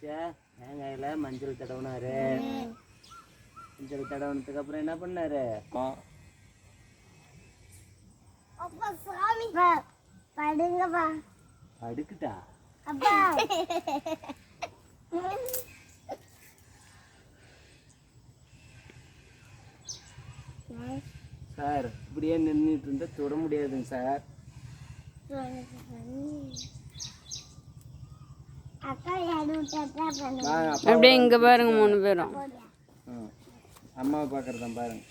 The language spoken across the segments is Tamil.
தேங்காயில மஞ்சள் தடவினாரு. மஞ்சள் தடவினதுக்கு அப்புறம் என்ன பண்ணாரு? படுக்குட்டா சார், இப்படியே நின்றுட்டு இருந்தா தொட முடியாதுங்க சார். அப்படியே இங்க பாருங்க 3 பேரும். அம்மாவை பார்க்கறதா பாருங்க.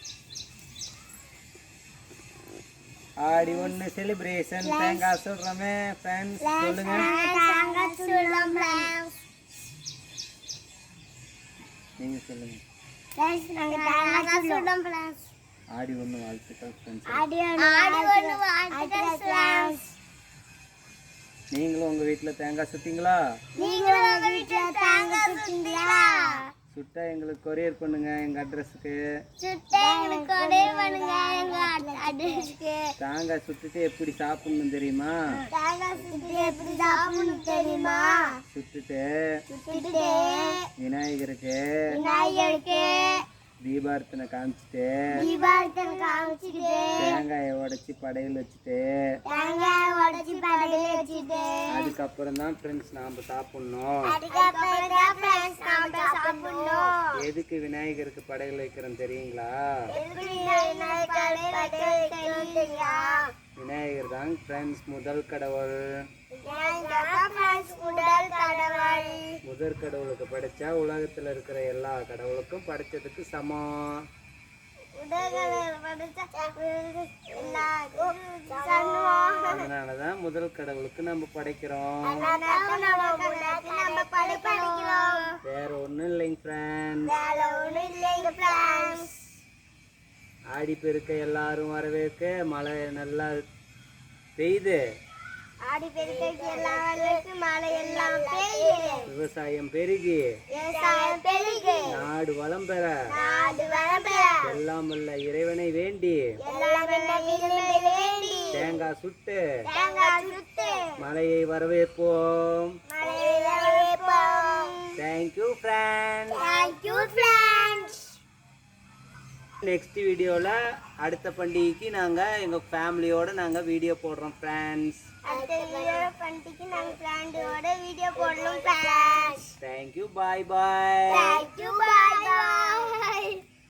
ஆடி ஒன்று செலிப்ரேஷன் தேங்காய் சொல்றோமே ஃப்ரெண்ட்ஸ், சொல்லுங்க. நீங்க சொல்லுங்க. ஆடி ஒன்று வாழ்த்துக்கள் ஃப்ரெண்ட்ஸ். நீங்களும் உங்க வீட்டுல தேங்காய் சுட்டீங்களா? சுட்டா எங்களுக்கு கொரியர் பண்ணுங்க எங்க அட்ரஸுக்கு. தேங்காய் சுட்டுட்டு எப்படி சாப்பிடணும் தெரியுமா? சுட்டுட்டு விநாயகருக்கு தீபார்த்தனை காமிச்சிட்டு தேங்காயை உடைச்சி படையில் வச்சுட்டு அதுக்கப்புறம் தான் ஃப்ரெண்ட்ஸ் நாம சாப்பிடணும். எதுக்கு விநாயகருக்கு படையில் வைக்கிறோம் தெரியுங்களா? விநாயகர் தான் ஃப்ரெண்ட்ஸ் முதல் கடவுள். முதல் கடவுளுக்கு படைச்சா உலகத்துல இருக்கிற எல்லா கடவுளுக்கும் படைச்சதுக்கு சமம். அதனாலதான் முதல் கடவுளுக்கு நம்ம படைக்கிறோம். வேற ஒண்ணும் இல்லைங்க ஃப்ரெண்ட்ஸ். ஆடி பெருக்க எல்லாரும் வரவேற்க மழை நல்லா பெய்யுது. விவசாயம் பெருகி நாடு வளம் பெற எல்லாம் வல்ல இறைவனை வேண்டி தேங்காய் சுட்டு மழையை வரவேற்போம். Thank you friends. நெக்ஸ்ட் வீடியோவில் அடுத்த பண்டிகைக்கு நாங்கள் எங்கள் ஃபேமிலியோடு நாங்கள் வீடியோ போடுறோம் ஃப்ரெண்ட்ஸ். தேங்க்யூ. பாய் பாய்.